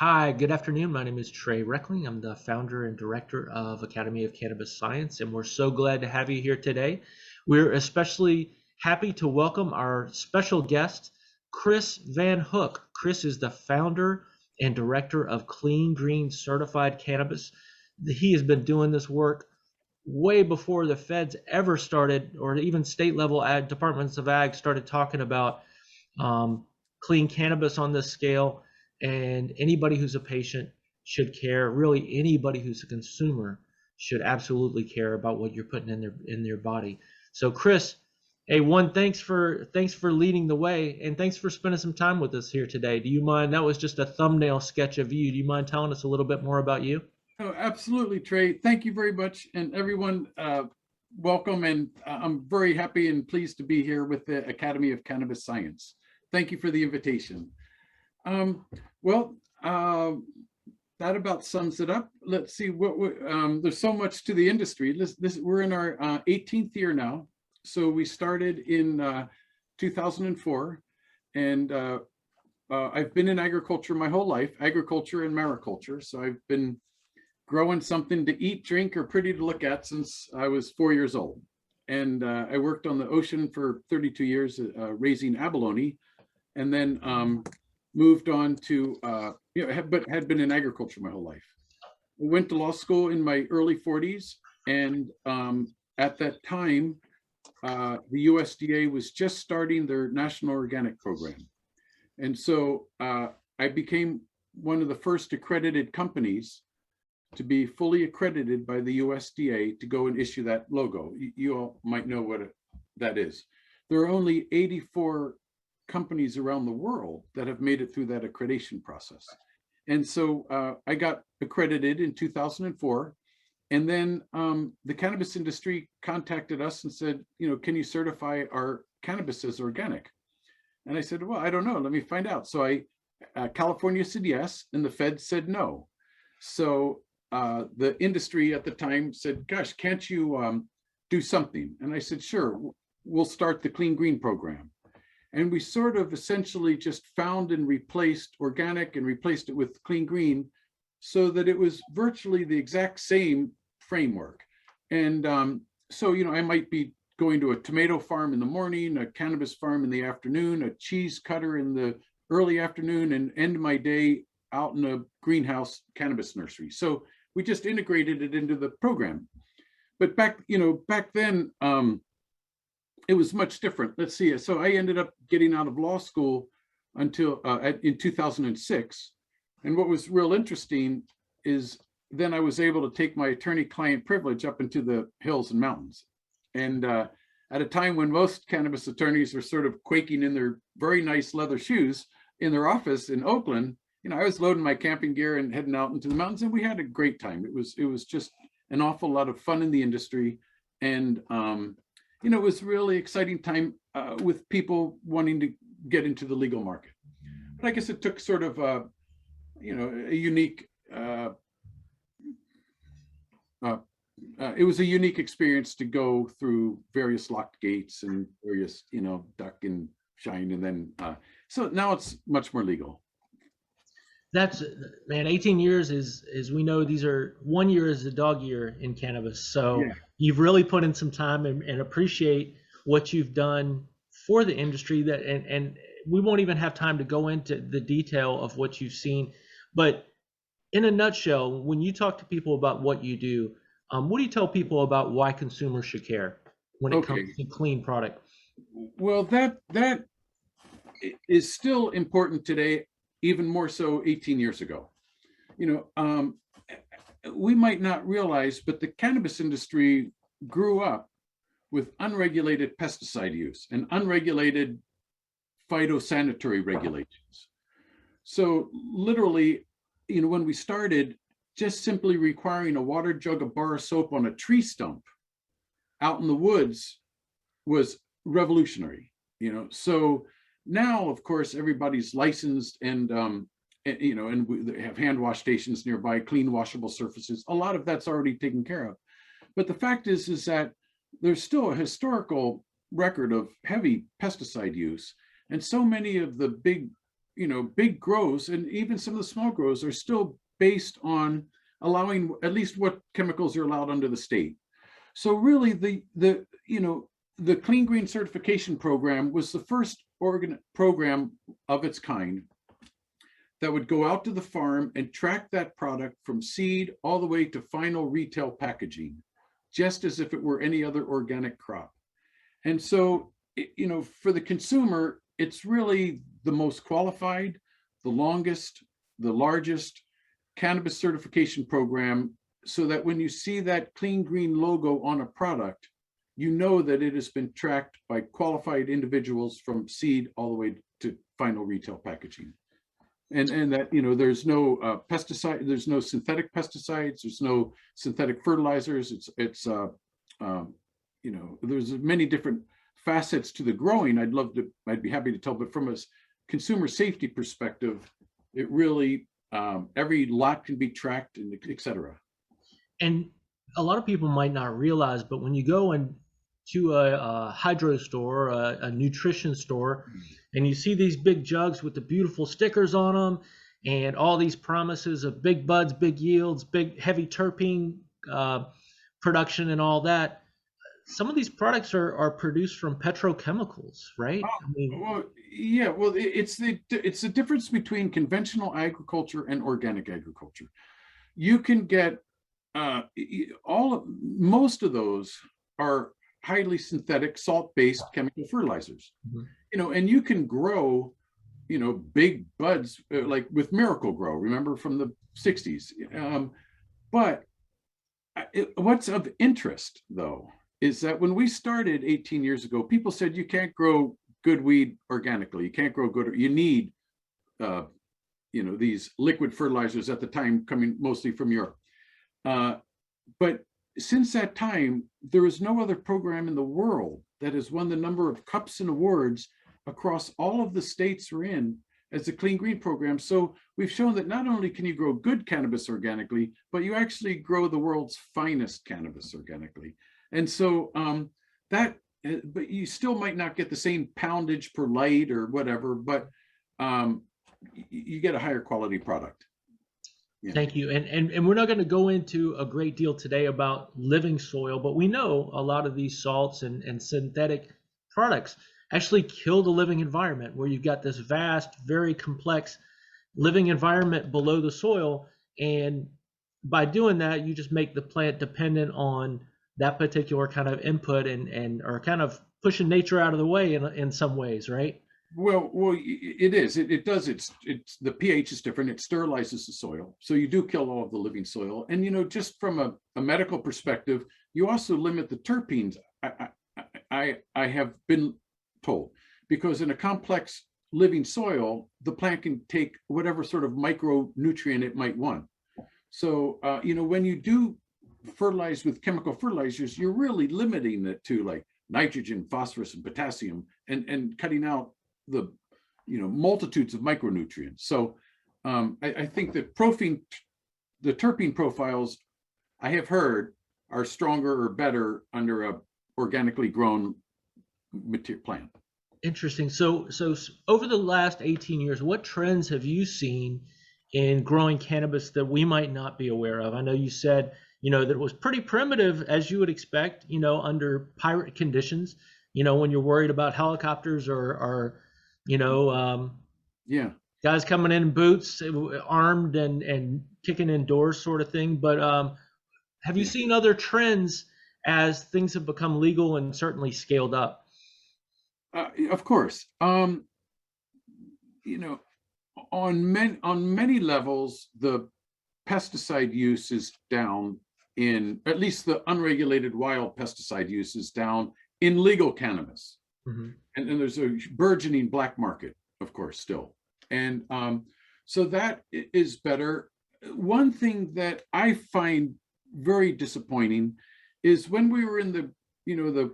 Hi, good afternoon. My name is Trey Reckling. I'm the founder and director of Academy of Cannabis Science, and we're so glad to have you here today. We're especially happy to welcome our special guest, Chris Van Hook. Chris is the founder and director of Clean Green Certified Cannabis. He has been doing this work way before the feds ever started, or even state level departments of ag started talking about um, clean cannabis on this scale. And anybody who's a patient should care. Really, anybody who's a consumer should absolutely care about what you're putting in their body. So, Chris, hey, thanks for leading the way, and thanks for spending some time with us here today. Do you mind? That was just a thumbnail sketch of you. Do you mind telling us a little bit more about you? Oh, absolutely, Trey. Thank you very much. And everyone, welcome. And I'm very happy and pleased to be here with the Academy of Cannabis Science. Thank you for the invitation. Um, well, that about sums it up. Let's see there's so much to the industry. We're in our 18th year now. So we started in 2004, and I've been in agriculture my whole life, agriculture and mariculture. So I've been growing something to eat, drink, or pretty to look at since I was 4 years old. And I worked on the ocean for 32 years, raising abalone, and then moved on to, but had been in agriculture my whole life. I went to law school in my early 40s. And at that time, the USDA was just starting their National Organic Program. And so I became one of the first accredited companies to be fully accredited by the USDA to go and issue that logo. You all might know what that is. There are only 84 companies around the world that have made it through that accreditation process. And so I got accredited in 2004. And then the cannabis industry contacted us and said, can you certify our cannabis as organic? And I said, well, I don't know. Let me find out. So California said yes, and the Fed said no. So the industry at the time said, gosh, can't you do something? And I said, sure, we'll start the Clean Green program. And we sort of essentially just found and replaced organic and replaced it with Clean Green so that it was virtually the exact same framework. And so, I might be going to a tomato farm in the morning, a cannabis farm in the afternoon, a cheese cutter in the early afternoon, and end my day out in a greenhouse cannabis nursery. So we just integrated it into the program. But back then, it was much different. Let's see. So I ended up getting out of law school until in 2006. And what was real interesting is then I was able to take my attorney-client privilege up into the hills and mountains. And at a time when most cannabis attorneys were sort of quaking in their very nice leather shoes in their office in Oakland, I was loading my camping gear and heading out into the mountains, and we had a great time. It was just an awful lot of fun in the industry. And it was really exciting time with people wanting to get into the legal market. But I guess it took sort of a unique, it was a unique experience to go through various locked gates and various, duck and shine. And then, so now it's much more legal. That's, man, 18 years is we know these are 1 year is a dog year in cannabis. So yeah. You've really put in some time and appreciate what you've done for the industry and we won't even have time to go into the detail of what you've seen. But in a nutshell, when you talk to people about what you do, what do you tell people about why consumers should care when it comes to clean product? Well, that is still important today, even more so 18 years ago. We might not realize, but the cannabis industry grew up with unregulated pesticide use and unregulated phytosanitary regulations. So literally, when we started, just simply requiring a water jug, a bar of soap on a tree stump out in the woods was revolutionary. So now, of course, everybody's licensed and we have hand wash stations nearby, clean washable surfaces. A lot of that's already taken care of. But the fact is that there's still a historical record of heavy pesticide use. And so many of the big, big grows and even some of the small grows are still based on allowing at least what chemicals are allowed under the state. So really the Clean Green Certification Program was the first program of its kind that would go out to the farm and track that product from seed all the way to final retail packaging, just as if it were any other organic crop. And so, for the consumer, it's really the most qualified, the longest, the largest cannabis certification program, so that when you see that Clean Green logo on a product, you know that it has been tracked by qualified individuals from seed all the way to final retail packaging. And that, there's no pesticide, there's no synthetic pesticides, there's no synthetic fertilizers. There's many different facets to the growing. I'd be happy to tell, but from a consumer safety perspective, it really, every lot can be tracked, and et cetera. And a lot of people might not realize, but when you go into a hydro store, a nutrition store, and you see these big jugs with the beautiful stickers on them and all these promises of big buds, big yields, big heavy terpene production and all that, some of these products are produced from petrochemicals, right? Well, yeah, well, it's the difference between conventional agriculture and organic agriculture. You can get most of those are highly synthetic, salt-based chemical fertilizers. And you can grow, big buds like with Miracle Grow, remember from the 60s. But what's of interest, though, is that when we started 18 years ago, people said you can't grow good weed organically. You can't grow good. You need, these liquid fertilizers at the time coming mostly from Europe. But since that time, there is no other program in the world that has won the number of cups and awards across all of the states we're in as the Clean Green program. So we've shown that not only can you grow good cannabis organically, but you actually grow the world's finest cannabis organically. And so but you still might not get the same poundage per light or whatever, but you get a higher quality product. Yeah. Thank you. And we're not going to go into a great deal today about living soil, but we know a lot of these salts and synthetic products actually kill the living environment, where you've got this vast, very complex living environment below the soil. And by doing that, you just make the plant dependent on that particular kind of input and are kind of pushing nature out of the way in some ways, right? Well, it is. It does. It's the pH is different. It sterilizes the soil, so you do kill all of the living soil. And just from a medical perspective, you also limit the terpenes. I have been told, because in a complex living soil, the plant can take whatever sort of micronutrient it might want. So when you do fertilize with chemical fertilizers, you're really limiting it to like nitrogen, phosphorus, and potassium, and cutting out the multitudes of micronutrients. So I think that the terpene profiles, I have heard, are stronger or better under a organically grown plant. Interesting. So over the last 18 years, what trends have you seen in growing cannabis that we might not be aware of? I know you said that it was pretty primitive, as you would expect, under pirate conditions, when you're worried about helicopters or guys coming in boots, armed and kicking in doors, sort of thing. But have you seen other trends as things have become legal and certainly scaled up? Of course. On many levels, the pesticide use is down, in at least the unregulated wild pesticide use is down in legal cannabis. Mm-hmm. And there's a burgeoning black market, of course, still. And so that is better. One thing that I find very disappointing is when we were in the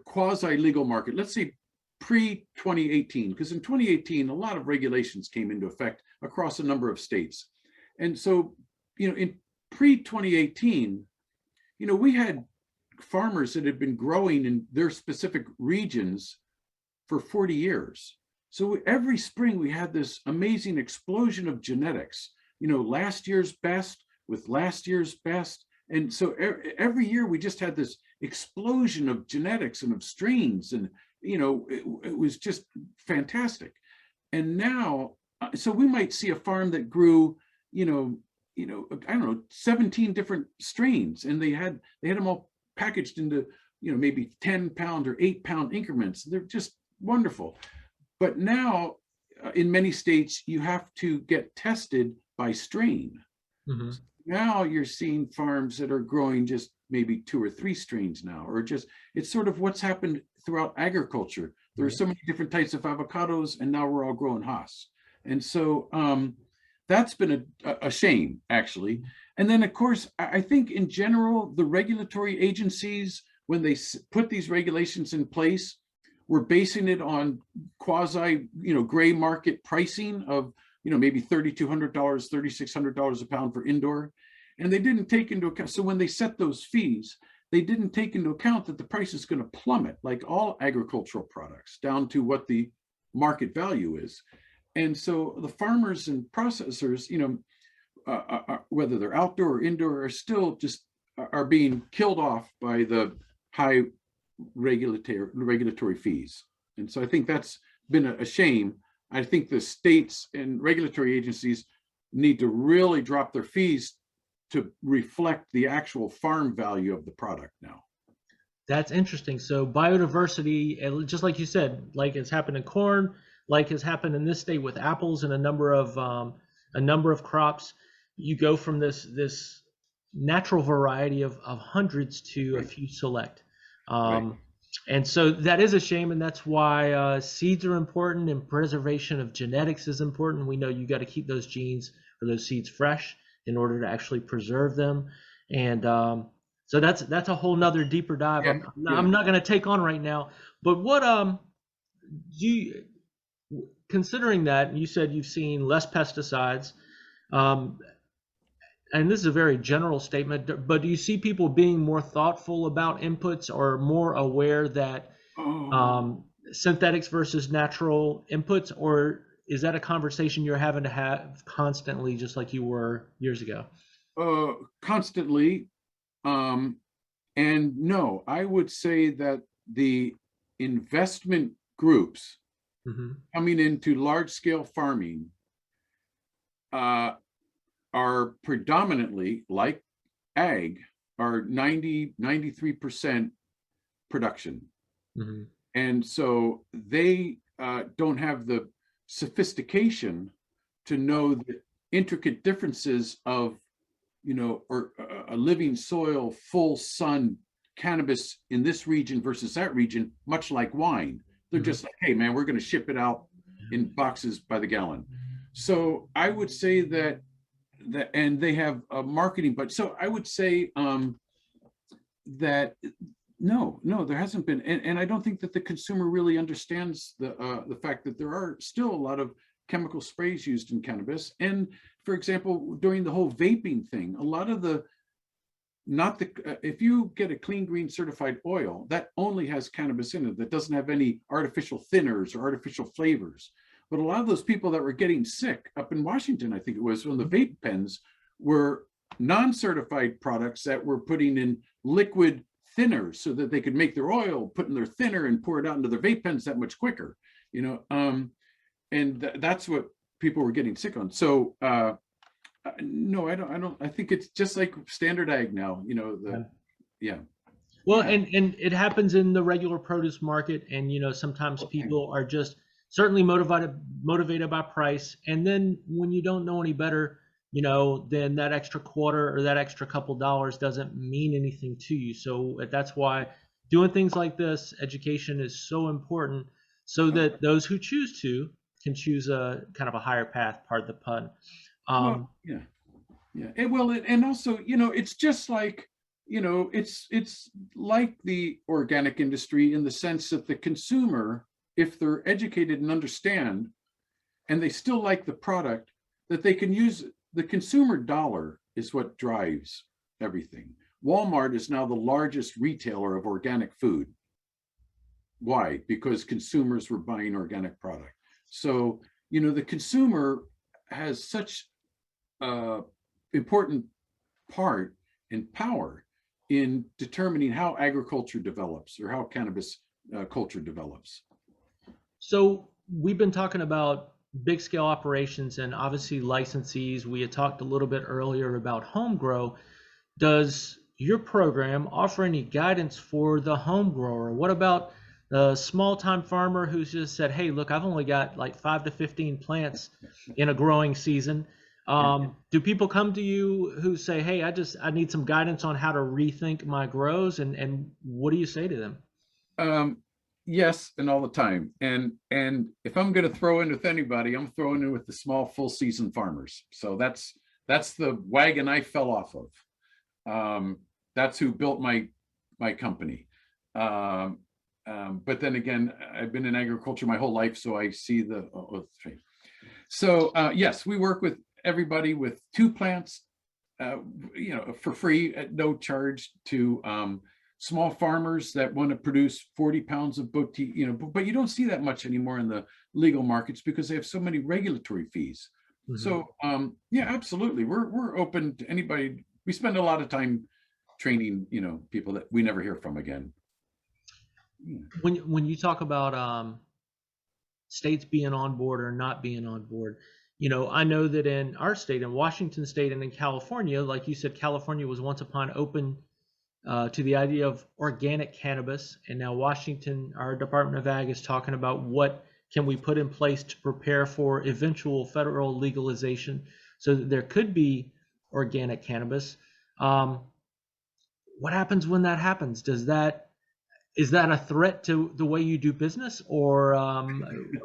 quasi-legal market, let's say pre-2018, because in 2018, a lot of regulations came into effect across a number of states. And so, in pre-2018, we had farmers that had been growing in their specific regions for 40 years. So every spring we had this amazing explosion of genetics, last year's best with last year's best. And so every year we just had this explosion of genetics and of strains, and it was just fantastic. And now, so we might see a farm that grew, I don't know, 17 different strains, and they had them all packaged into, maybe 10-pound or 8-pound increments. They're just wonderful. But now, in many states, you have to get tested by strain. Mm-hmm. Now you're seeing farms that are growing just maybe 2 or 3 strains now, or just, it's sort of what's happened throughout agriculture. There are so many different types of avocados, and now we're all growing Hass. And so that's been a shame, actually. And then, of course, I think in general, the regulatory agencies, when they put these regulations in place, were basing it on quasi, gray market pricing of, maybe $3,200, $3,600 a pound for indoor. And they didn't take into account, so when they set those fees, they didn't take into account that the price is going to plummet, like all agricultural products, down to what the market value is. And so the farmers and processors, whether they're outdoor or indoor, are still just are being killed off by the high regulatory fees. And so I think that's been a shame. I think the states and regulatory agencies need to really drop their fees to reflect the actual farm value of the product now. That's interesting. So biodiversity, just like you said, like it's happened in corn, like has happened in this state with apples and a number of crops, you go from this natural variety of hundreds to a few select. And so that is a shame, and that's why seeds are important, and preservation of genetics is important. We know you got to keep those genes or those seeds fresh in order to actually preserve them. And so that's a whole nother deeper dive. I'm not going to take on right now. But what considering that you said you've seen less pesticides, and this is a very general statement, but do you see people being more thoughtful about inputs or more aware that synthetics versus natural inputs, or is that a conversation you're having to have constantly, just like you were years ago? Constantly. And no, I would say that the investment groups coming into large scale farming are predominantly, like ag, are 93% production. And so they don't have the sophistication to know the intricate differences of, or a living soil, full sun cannabis in this region versus that region, much like wine. They're just like, hey man, we're going to ship it out in boxes by the gallon. So I would say that and they have a marketing, but so I would say that no, there hasn't been, and I don't think that the consumer really understands the fact that there are still a lot of chemical sprays used in cannabis. And for example, during the whole vaping thing, a lot of if you get a clean green certified oil, that only has cannabis in it, that doesn't have any artificial thinners or artificial flavors. But a lot of those people that were getting sick up in Washington, I think it was, from the vape pens, were non-certified products that were putting in liquid thinners so that they could make their oil, put in their thinner and pour it out into their vape pens that much quicker, and that's what people were getting sick on. So no, I don't. I think it's just like standard ag now. Well, and it happens in the regular produce market, and sometimes people are just certainly motivated by price, and then when you don't know any better, then that extra quarter or that extra couple dollars doesn't mean anything to you. So that's why doing things like this, education, is so important, so that those who choose to can choose a kind of a higher path. Pardon the pun. And also, it's just like, it's like the organic industry in the sense that the consumer, if they're educated and understand, and they still like the product, that they can use the consumer dollar is what drives everything. Walmart is now the largest retailer of organic food. Why? Because consumers were buying organic product. So, the consumer has such important part and power in determining how agriculture develops or how cannabis culture develops. So we've been talking about big scale operations and obviously licensees. We had talked a little bit earlier about home grow. Does your program offer any guidance for the home grower? What about the small time farmer who's just said, hey, look, I've only got like 5 to 15 plants in a growing season. Do people come to you who say, hey, I need some guidance on how to rethink my grows, and what do you say to them? Um, yes, and all the time. And if I'm going to throw in with anybody, I'm throwing in with the small full season farmers. So that's the wagon I fell off of. That's who built my company. But then again, I've been in agriculture my whole life, so I see the. So yes, we work with everybody with 2 plants, for free at no charge to small farmers that want to produce 40 pounds of boutique, but you don't see that much anymore in the legal markets because they have so many regulatory fees. Mhm. So yeah, absolutely. We're open to anybody. We spend a lot of time training, people that we never hear from again. When you talk about states being on board or not being on board, I know that in our state, in Washington State and in California, like you said, California was once upon open to the idea of organic cannabis, and now Washington, our Department of Ag, is talking about what can we put in place to prepare for eventual federal legalization, so that there could be organic cannabis. Um, what happens when that happens? Is that a threat to the way you do business, or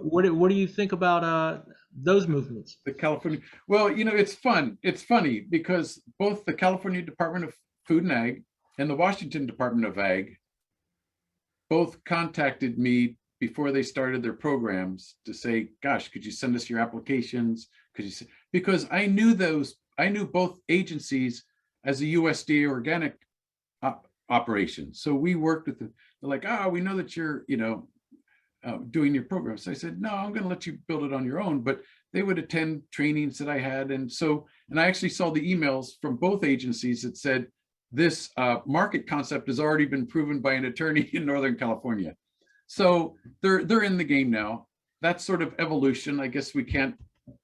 what do you think about those movements? The California, well, it's fun. It's funny because both the California Department of Food and Ag and the Washington Department of Ag both contacted me before they started their programs to say, gosh, could you send us your applications? Because I knew both agencies as a USDA organic operation. So we worked with them. They're like, we know that you're, doing your program. So I said, no, I'm going to let you build it on your own. But they would attend trainings that I had. And I actually saw the emails from both agencies that said, this market concept has already been proven by an attorney in Northern California. So they're in the game now. That's sort of evolution. I guess we can't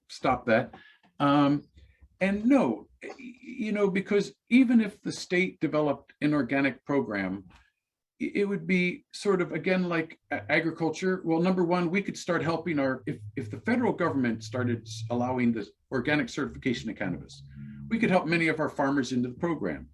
stop that. And no, because even if the state developed an organic program, it would be sort of, again, like agriculture. Well, number one, we could start helping if the federal government started allowing the organic certification of cannabis, we could help many of our farmers into the program.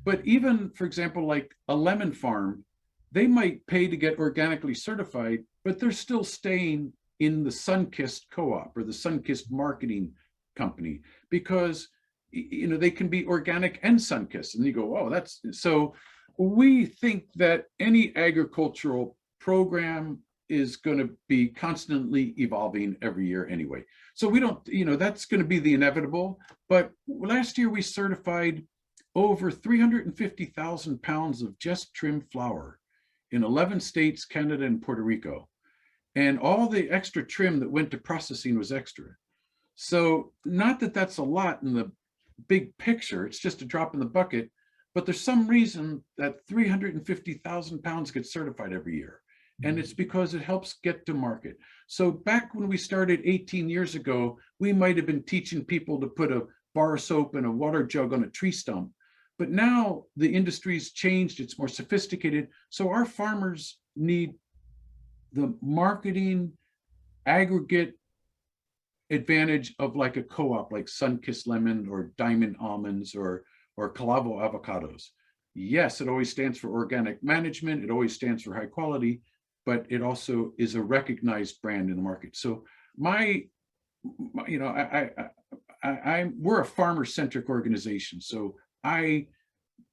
But even, for example, like a lemon farm, they might pay to get organically certified, but they're still staying in the Sunkist co-op or the Sunkist marketing company because, they can be organic and Sunkist. And you go, oh, that's so. We think that any agricultural program is going to be constantly evolving every year anyway. So we don't, that's going to be the inevitable. But last year we certified over 350,000 pounds of just trimmed flower in 11 states, Canada, and Puerto Rico. And all the extra trim that went to processing was extra. So not that that's a lot in the big picture, it's just a drop in the bucket, but there's some reason that 350,000 pounds get certified every year. And it's because it helps get to market. So back when we started 18 years ago, we might have been teaching people to put a bar of soap and a water jug on a tree stump. But now the industry's changed, it's more sophisticated. So our farmers need the marketing aggregate advantage of like a co-op, like Sunkist Lemon or Diamond Almonds or Calavo Avocados. Yes, it always stands for organic management. It always stands for high quality, but it also is a recognized brand in the market. So we're a farmer-centric organization. So I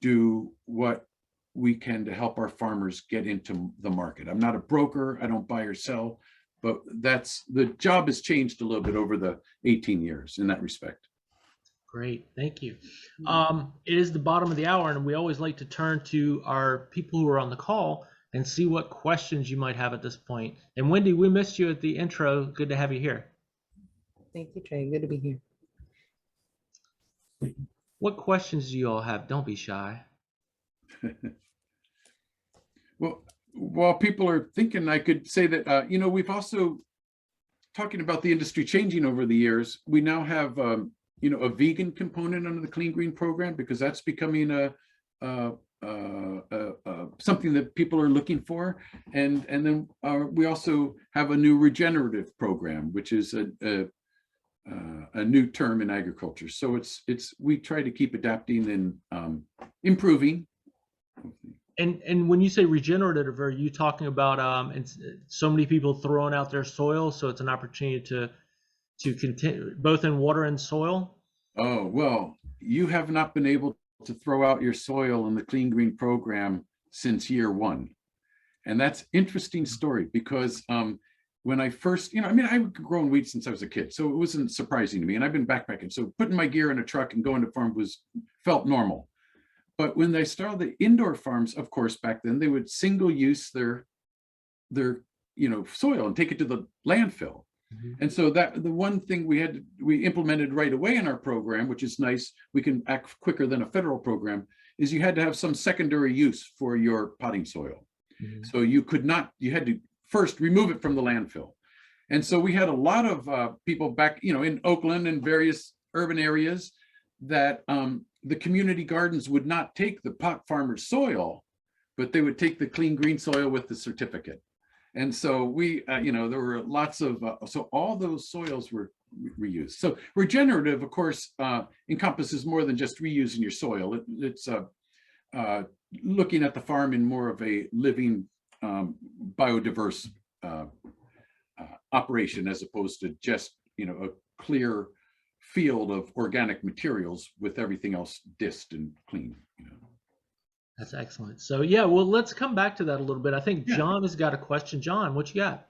do what we can to help our farmers get into the market. I'm not a broker. I don't buy or sell, but the job has changed a little bit over the 18 years in that respect. Great, thank you. It is the bottom of the hour, and we always like to turn to our people who are on the call and see what questions you might have at this point. And Wendy, we missed you at the intro. Good to have you here. Thank you, Trey. Good to be here. What questions do you all have? Don't be shy. Well, while people are thinking, I could say that, we've also, talking about the industry changing over the years, we now have, a vegan component under the Clean Green program, because that's becoming something that people are looking for. And then we also have a new regenerative program, which is a new term in agriculture. So we try to keep adapting and improving. And when you say regenerative, are you talking about so many people throwing out their soil, so it's an opportunity to continue both in water and soil? Oh, well, you have not been able to throw out your soil in the Clean Green program since year one. And that's interesting story, because when I first, I've grown weed since I was a kid, so it wasn't surprising to me. And I've been backpacking, so putting my gear in a truck and going to farm felt normal. But when they started the indoor farms, of course, back then, they would single use their soil and take it to the landfill. Mm-hmm. And so that the one thing we implemented right away in our program, which is nice, we can act quicker than a federal program, is you had to have some secondary use for your potting soil. Mm-hmm. So you had to first remove it from the landfill. And so we had a lot of people back, in Oakland and various urban areas that the community gardens would not take the pot farmer's soil, but they would take the Clean Green soil with the certificate. And so we, there were lots of, so all those soils were reused. So regenerative, of course, encompasses more than just reusing your soil. It's looking at the farm in more of a living, biodiverse operation, as opposed to just, a clear field of organic materials with everything else dissed and clean. That's excellent. So yeah, well, let's come back to that a little bit. I think John has got a question. John, what you got?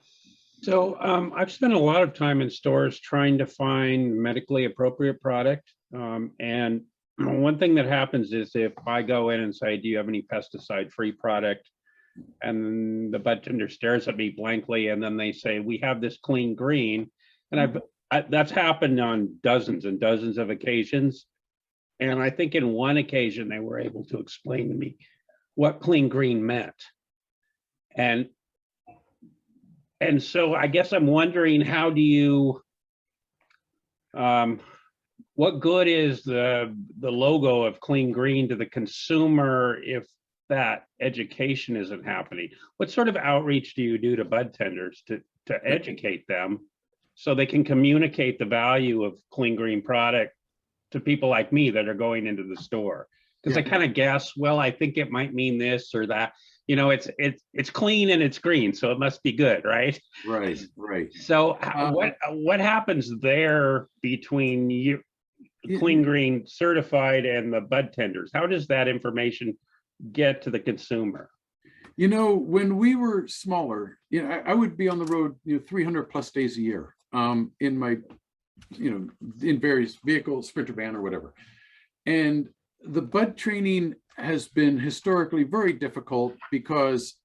So I've spent a lot of time in stores trying to find medically appropriate product. And one thing that happens is if I go in and say, do you have any pesticide-free product? And the bud tender stares at me blankly, and then they say, we have this Clean Green. And that's happened on dozens and dozens of occasions. And I think in one occasion, they were able to explain to me what Clean Green meant. And so I guess I'm wondering, how do you, what good is the logo of Clean Green to the consumer if that education isn't happening? What sort of outreach do you do to bud tenders to educate them so they can communicate the value of Clean Green product to people like me that are going into the store? Because I kind of guess, well, I think it might mean this or that. It's clean and it's green, so it must be good, right? Right. So what happens there between you, Clean Green certified, and the bud tenders? How does that information get to the consumer? When we were smaller, I would be on the road 300 plus days a year in my in various vehicles, Sprinter van or whatever. And the bud training has been historically very difficult because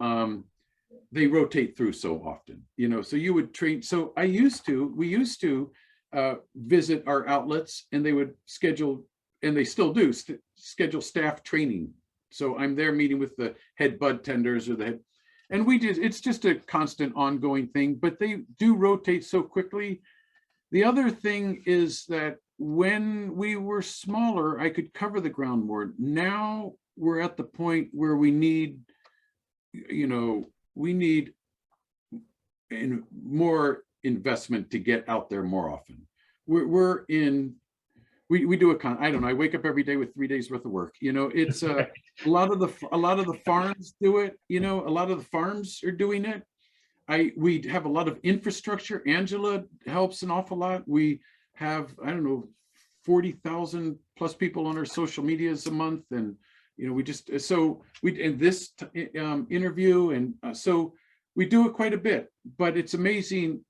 they rotate through so often, so you would train. So we used to visit our outlets, and they would schedule, and they still do, schedule staff training. So I'm there meeting with the head bud tenders or the head, and it's just a constant ongoing thing, but they do rotate so quickly. The other thing is that when we were smaller, I could cover the ground more. Now we're at the point where we need more investment to get out there more often. We do I don't know, I wake up every day with 3 days worth of work. It's a lot of the farms do it. A lot of the farms are doing it. We have a lot of infrastructure. Angela helps an awful lot. We have, 40,000 plus people on our social medias a month. And, we in this interview. And so we do it quite a bit, but it's amazing.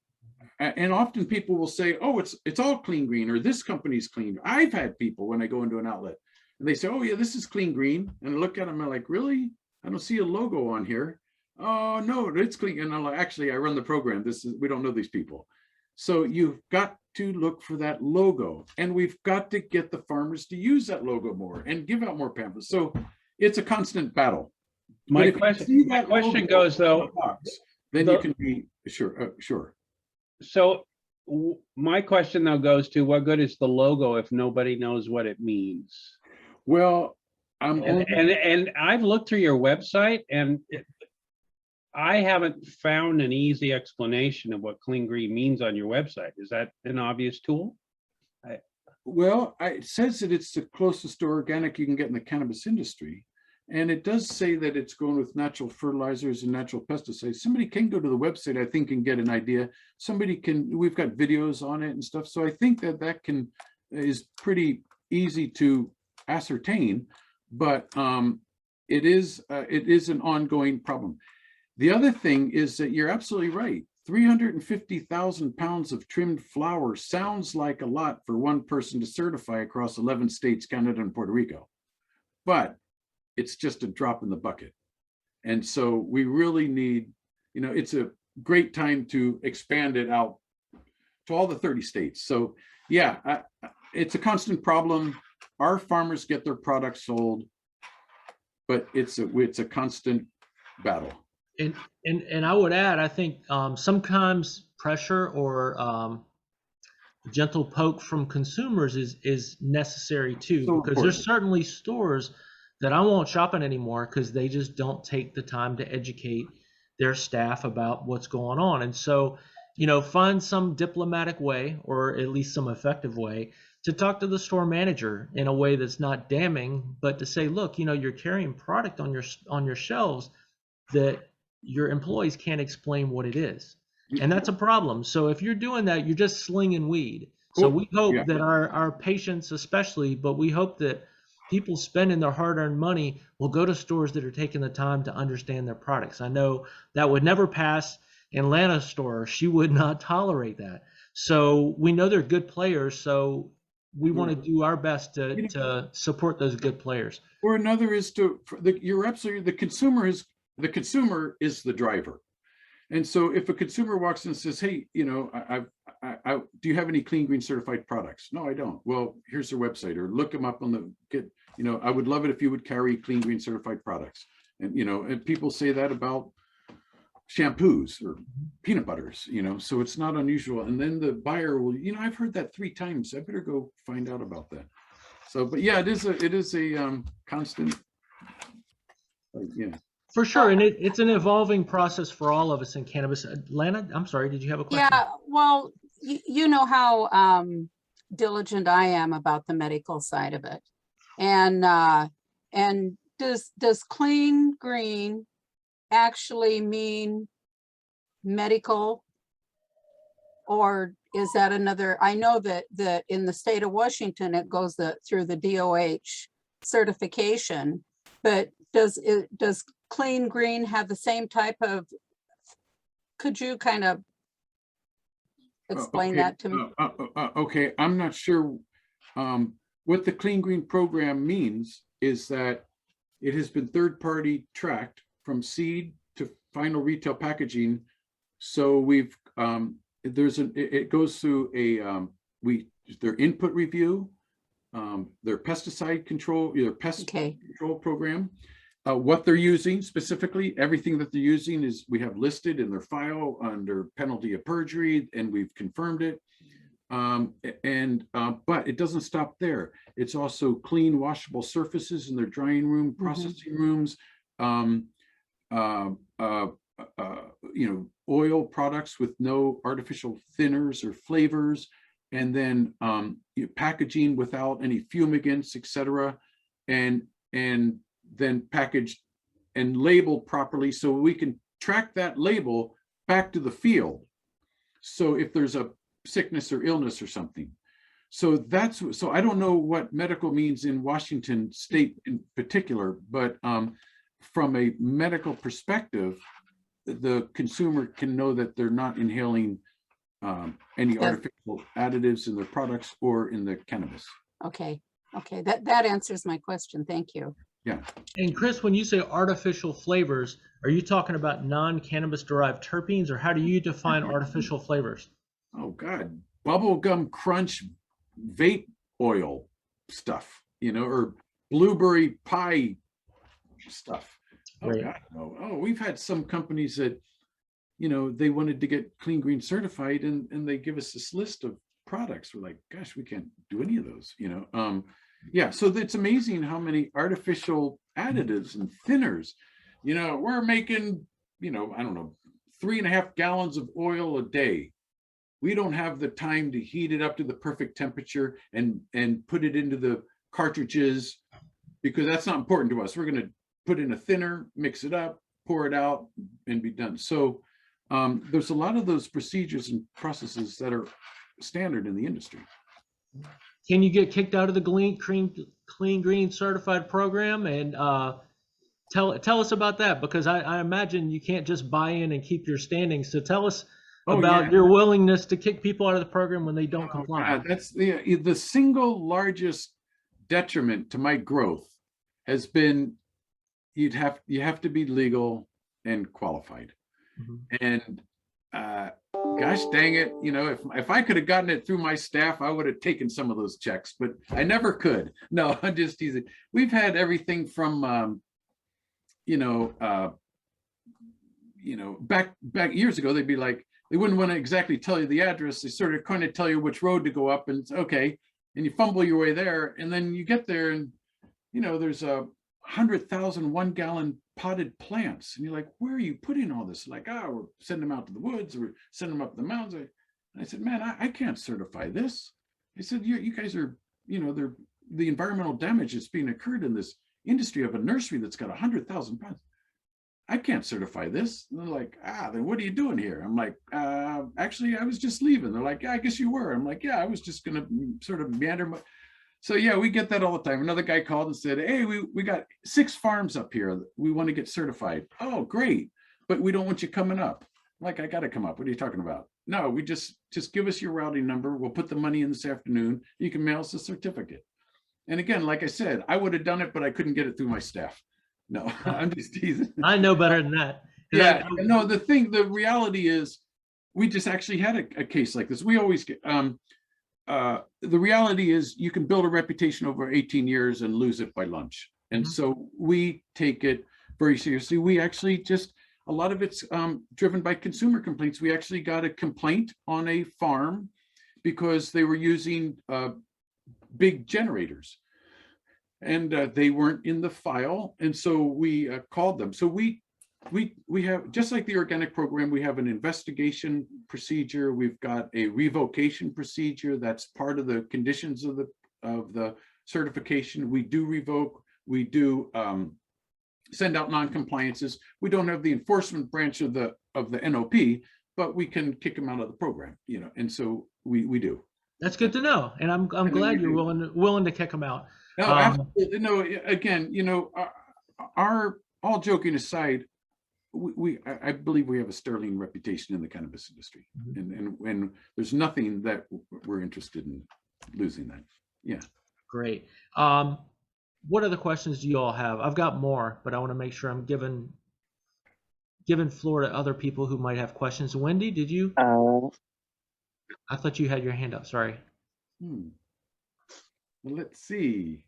And often people will say, oh, it's all Clean Green, or this company's clean. I've had people when I go into an outlet and they say, oh yeah, this is Clean Green. And I look at them, I'm like, really? I don't see a logo on here. Oh, no, it's clean. And I'm like, actually, I run the program. We don't know these people. So you've got to look for that logo, and we've got to get the farmers to use that logo more and give out more pamphlets. So it's a constant battle. But My if you question, see my that question logo goes on though, the box, then the- you can be sure. Sure. so my question though goes to, what good is the logo if nobody knows what it means? Well, And I've looked through your website, and I haven't found an easy explanation of what clean green means on your website. Is that an obvious tool? it says that it's the closest to organic you can get in the cannabis industry. And it does say that it's going with natural fertilizers and natural pesticides. Somebody can go to the website, I think, and get an idea. We've got videos on it and stuff. So I think that is pretty easy to ascertain, but it is an ongoing problem. The other thing is that you're absolutely right. 350,000 pounds of trimmed flower sounds like a lot for one person to certify across 11 states, Canada, and Puerto Rico. But it's just a drop in the bucket. And so we really need, it's a great time to expand it out to all the 30 states. So yeah, it's a constant problem. Our farmers get their products sold, but it's a constant battle. And I would add, I think sometimes pressure or gentle poke from consumers is necessary too, So because there's important. certainly stores that I won't shop at anymore because they just don't take the time to educate their staff about what's going on. And so, find some diplomatic way, or at least some effective way, to talk to the store manager in a way that's not damning, but to say, look, you're carrying product on your shelves that your employees can't explain what it is. And that's a problem. So if you're doing that, you're just slinging weed. So Cool. we hope Yeah. that our patients especially, but we hope that people spending their hard-earned money will go to stores that are taking the time to understand their products. I know that would never pass in Lana's store. She would not tolerate that. So we know they're good players. So we want to do our best to support those good players. Or another is you're absolutely, the consumer is the driver. And so if a consumer walks in and says, hey, do you have any clean green certified products? No, I don't. Well, here's their website, or look them up on I would love it if you would carry clean green certified products. And, and people say that about shampoos or peanut butters, so it's not unusual. And then the buyer will, I've heard that 3 times. I better go find out about that. So, but yeah, it is a constant, yeah. For sure, and it's an evolving process for all of us in cannabis. Lana, I'm sorry, did you have a question? Yeah, well, you know how diligent I am about the medical side of it. And does clean green actually mean medical? Or is that another? I know that in the state of Washington, it goes through the DOH certification, but does clean green have the same type of, could you kind of explain that to me? Okay, I'm not sure. What the clean green program means is that it has been third-party tracked from seed to final retail packaging. So we've it goes through their input review, their pesticide control, control program, what they're using specifically. Everything that they're using we have listed in their file under penalty of perjury, and we've confirmed it. But it doesn't stop there. It's also clean, washable surfaces in their drying room, processing rooms, oil products with no artificial thinners or flavors, and then packaging without any fumigants, etc., and then packaged and labeled properly, so we can track that label back to the field. So if there's a sickness or illness or something. So I don't know what medical means in Washington state in particular, but from a medical perspective, the consumer can know that they're not inhaling any artificial additives in their products or in the cannabis. Okay, that answers my question. Thank you. Yeah. And Chris, when you say artificial flavors, are you talking about non-cannabis derived terpenes, or how do you define artificial flavors? Oh God, bubblegum crunch vape oil stuff, or blueberry pie stuff. Oh Right. God, no. Oh, we've had some companies that, they wanted to get clean green certified and they give us this list of products. We're like, gosh, we can't do any of those. Yeah, so it's amazing how many artificial additives and thinners, we're making, I don't know, 3.5 gallons of oil a day. We don't have the time to heat it up to the perfect temperature and put it into the cartridges, because that's not important to us. We're going to put in a thinner, mix it up, pour it out, and be done. So there's a lot of those procedures and processes that are standard in the industry. Can you get kicked out of the clean green certified program? And tell us about that, because I imagine you can't just buy in and keep your standing. So tell us about your willingness to kick people out of the program when they don't comply. That's the single largest detriment to my growth has been you have to be legal and qualified. And gosh dang it, if I could have gotten it through my staff, I would have taken some of those checks, but I never could. No, I'm just teasing. We've had everything from back years ago, they'd be like, they wouldn't want to exactly tell you the address. They sort of kind of tell you which road to go up, and it's okay. And you fumble your way there, and then you get there, and there's 100,000 1-gallon potted plants, and you're like, where are you putting all this? Like, we're sending them out to the woods, or sending them up the mountains. And I said, man, I can't certify this. I said, you guys are, they're the environmental damage that's being occurred in this industry of a nursery that's got 100,000 pounds. I can't certify this. And they're like, then what are you doing here? I'm like, actually, I was just leaving. They're like, yeah, I guess you were. I'm like, yeah, I was just going to sort of meander. So yeah, we get that all the time. Another guy called and said, hey, we got 6 farms up here. We want to get certified. Oh, great. But we don't want you coming up. I'm like, I got to come up. What are you talking about? No, we just give us your routing number. We'll put the money in this afternoon. You can mail us a certificate. And again, like I said, I would have done it, but I couldn't get it through my staff. No, I'm just teasing. I know better than that. Yeah, no, the reality is we just actually had a case like this. We always get, the reality is you can build a reputation over 18 years and lose it by lunch. And so we take it very seriously. We actually a lot of it's driven by consumer complaints. We actually got a complaint on a farm because they were using big generators, and they weren't in the file. And so we called them. So we have, just like the organic program, we have an investigation procedure. We've got a revocation procedure. That's part of the conditions of the certification. We do revoke. We do send out non-compliances. We don't have the enforcement branch of the NOP, but we can kick them out of the program. And so we do. That's good to know, and I'm glad you're willing to kick them out. No, absolutely. No, again, our all joking aside, I believe we have a sterling reputation in the cannabis industry, and there's nothing that we're interested in losing that. Yeah. Great. What other questions do you all have? I've got more, but I want to make sure I'm giving floor to other people who might have questions. Wendy, did you? I thought you had your hand up. Sorry. Well, let's see.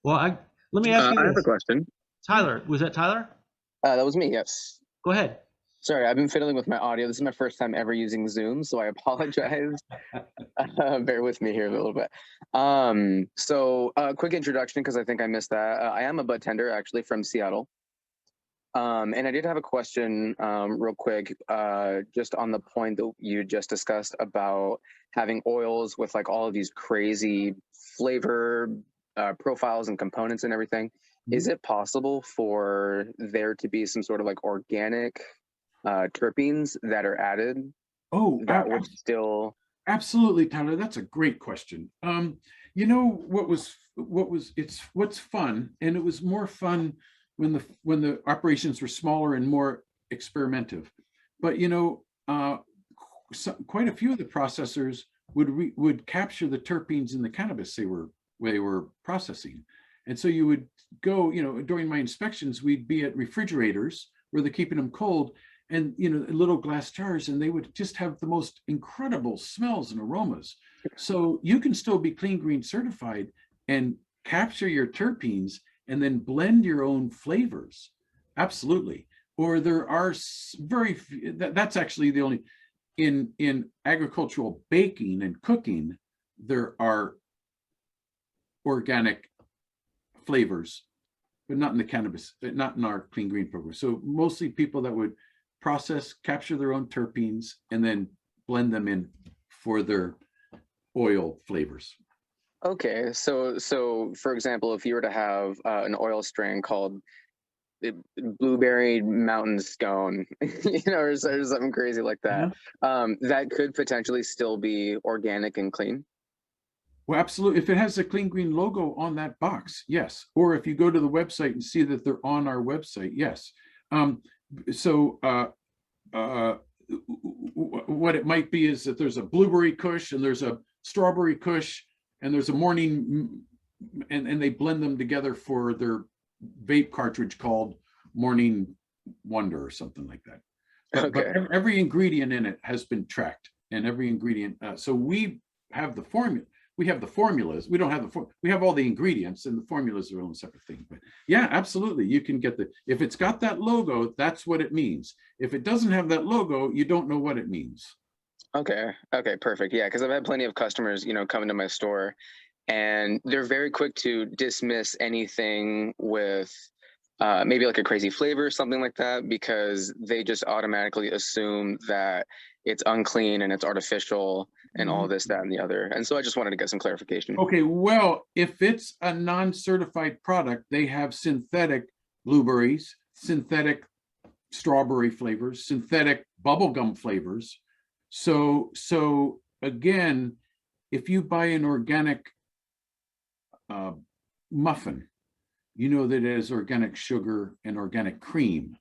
Well, let me ask you this. I have a question. Tyler, was that Tyler? That was me, yes. Go ahead. Sorry, I've been fiddling with my audio. This is my first time ever using Zoom, so I apologize. Bear with me here a little bit. So quick introduction, because I think I missed that. I am a bud tender, actually, from Seattle. And I did have a question real quick, just on the point that you just discussed about having oils with like all of these crazy flavor profiles and components and everything. Is it possible for there to be some sort of like organic terpenes that are added? Oh, that would still. Absolutely, Tyler. That's a great question. What's fun, and it was more fun when the operations were smaller and more experimentative. But quite a few of the processors would capture the terpenes in the cannabis they were processing, And so you would go, during my inspections, we'd be at refrigerators where they're keeping them cold, and little glass jars, and they would just have the most incredible smells and aromas. So you can still be clean green certified and capture your terpenes and then blend your own flavors. Absolutely. Or there are very few, that's actually the only, in agricultural baking and cooking, there are organic flavors, but not in the cannabis, not in our clean green program. So mostly people that would process, capture their own terpenes, and then blend them in for their oil flavors. Okay, so for example, if you were to have an oil strain called blueberry mountain scone, or something crazy like that, that could potentially still be organic and clean. Well, absolutely. If it has a clean green logo on that box, yes. Or if you go to the website and see that they're on our website, yes. What it might be is that there's a blueberry kush and there's a strawberry kush and there's a morning, and they blend them together for their vape cartridge called Morning Wonder or something like that. But every ingredient in it has been tracked, and every ingredient. So we have the formula. We have the formulas. We don't have we have all the ingredients, and the formulas are their own separate thing. But yeah, absolutely. You can get if it's got that logo, that's what it means. If it doesn't have that logo, you don't know what it means. Okay, perfect. Yeah, because I've had plenty of customers, come to my store, and they're very quick to dismiss anything with maybe like a crazy flavor or something like that, because they just automatically assume that it's unclean and it's artificial and all this, that, and the other. And so I just wanted to get some clarification. Okay, well, if it's a non-certified product, they have synthetic blueberries, synthetic strawberry flavors, synthetic bubblegum flavors. So again, if you buy an organic muffin, you know that it has organic sugar and organic cream.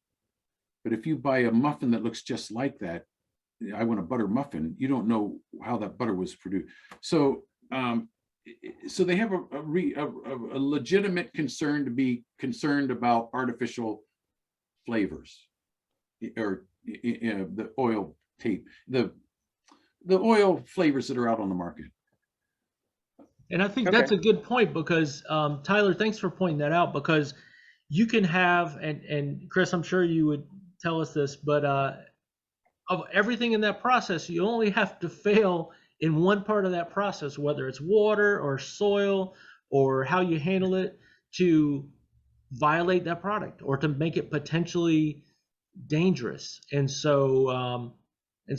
But if you buy a muffin that looks just like that, I want a butter muffin, you don't know how that butter was produced. So so they have a legitimate concern to be concerned about artificial flavors, or the oil tape, the oil flavors that are out on the market. And I think that's a good point, because Tyler, thanks for pointing that out, because you can have, and Chris, I'm sure you would tell us this, but of everything in that process, you only have to fail in one part of that process, whether it's water or soil or how you handle it, to violate that product or to make it potentially dangerous. And so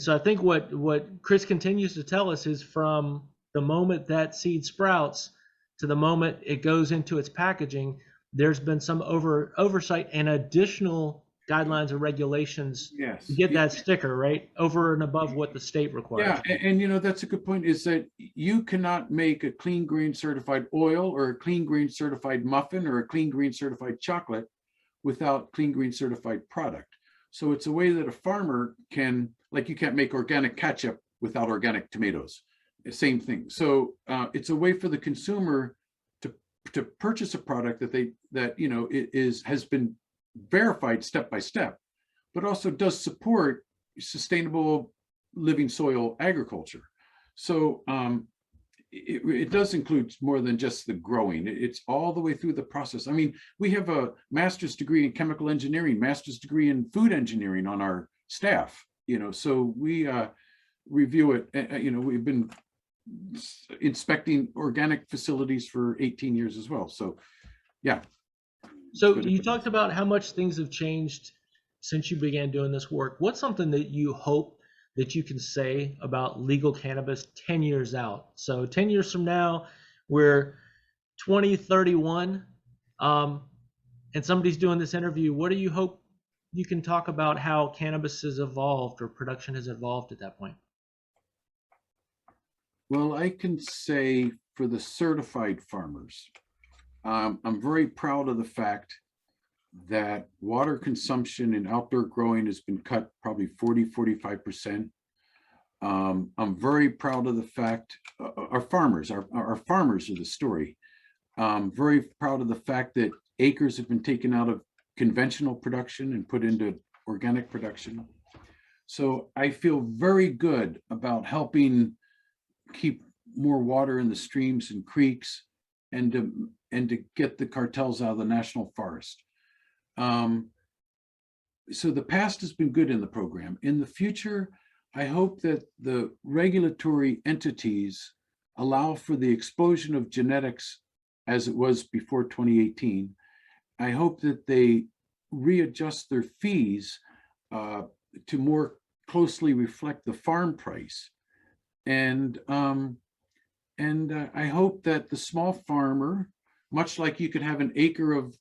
I think what Chris continues to tell us is, from the moment that seed sprouts to the moment it goes into its packaging, there's been some oversight and additional guidelines and regulations to get that sticker, right, over and above what the state requires. Yeah, and that's a good point, is that you cannot make a clean green certified oil or a clean green certified muffin or a clean green certified chocolate without clean green certified product. So it's a way that a farmer can, like, you can't make organic ketchup without organic tomatoes. Same thing. So it's a way for the consumer to purchase a product that has been verified step by step, but also does support sustainable living soil agriculture. So it does include more than just the growing. It's all the way through the process. I mean, we have a master's degree in chemical engineering, master's degree in food engineering on our staff, so we review it. We've been inspecting organic facilities for 18 years as well. So yeah. So you talked about how much things have changed since you began doing this work. What's something that you hope that you can say about legal cannabis 10 years out? So 10 years from now, we're 2031, and somebody's doing this interview. What do you hope you can talk about how cannabis has evolved or production has evolved at that point? Well, I can say for the certified farmers, I'm very proud of the fact that water consumption in outdoor growing has been cut probably 40–45%. I'm very proud of the fact our farmers are the story. Very proud of the fact that acres have been taken out of conventional production and put into organic production. So I feel very good about helping keep more water in the streams and creeks and to get the cartels out of the national forest. So the past has been good in the program. In the future, I hope that the regulatory entities allow for the explosion of genetics as it was before 2018. I hope that they readjust their fees to more closely reflect the farm price. And I hope that the small farmer, much like you could have an acre of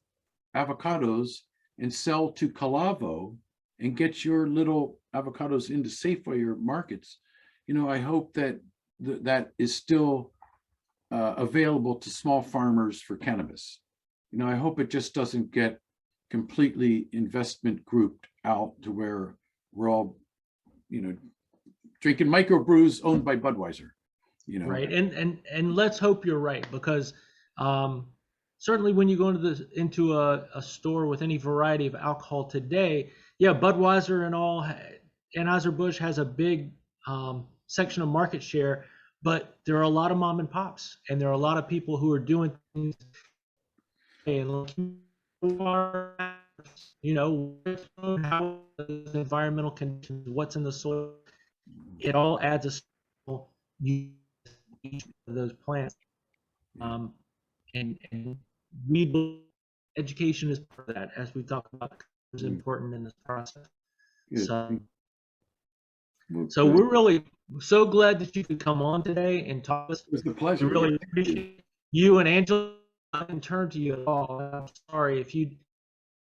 avocados and sell to Calavo and get your little avocados into Safeway or markets, you know, I hope that that is still available to small farmers for cannabis. You know, I hope it just doesn't get completely investment grouped out to where we're all, you know, drinking microbrews owned by Budweiser, you know. Right. And let's hope you're right, because certainly when you go into a store with any variety of alcohol today, yeah, Budweiser and all, Anheuser-Busch has a big section of market share, but there are a lot of mom and pops, and there are a lot of people who are doing things and, you know, how the environmental conditions, what's in the soil, it all adds a small use to each of those plants. And we believe education is part of that, as we talked about, is important in this process. Good. So we're really so glad that you could come on today and talk to us. It was a We pleasure. really appreciate you and Angela. I didn't turn to you at all. I'm sorry. If you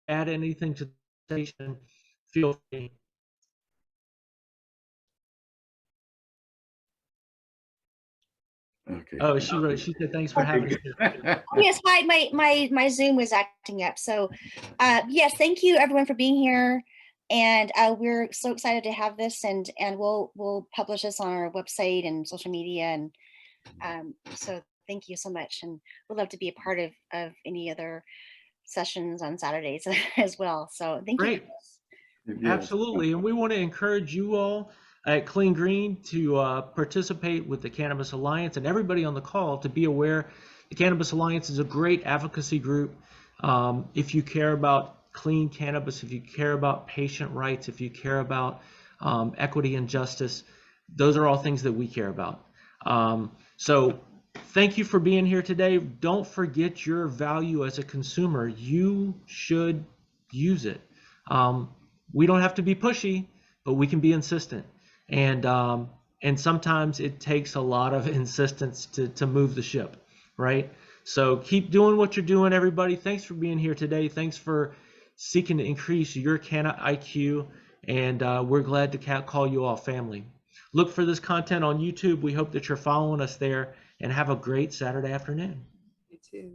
add anything to the station, feel free. Okay. Oh, she wrote. She said, "Thanks for having us." Yes, my Zoom was acting up. So yes, thank you everyone for being here. And we're so excited to have this, and we'll publish this on our website and social media. And so thank you so much. And we'd love to be a part of any other sessions on Saturdays as well. So thank you. Great. Yeah. Absolutely. And we want to encourage you all at Clean Green to participate with the Cannabis Alliance, and everybody on the call to be aware the Cannabis Alliance is a great advocacy group. If you care about clean cannabis, if you care about patient rights, if you care about equity and justice, those are all things that we care about. So thank you for being here today. Don't forget your value as a consumer. You should use it. We don't have to be pushy, but we can be insistent. And sometimes it takes a lot of insistence to move the ship, right? So keep doing what you're doing, everybody. Thanks for being here today. Thanks for seeking to increase your Canna IQ, and we're glad to call you all family. Look for this content on YouTube. We hope that you're following us there, and have a great Saturday afternoon. You too.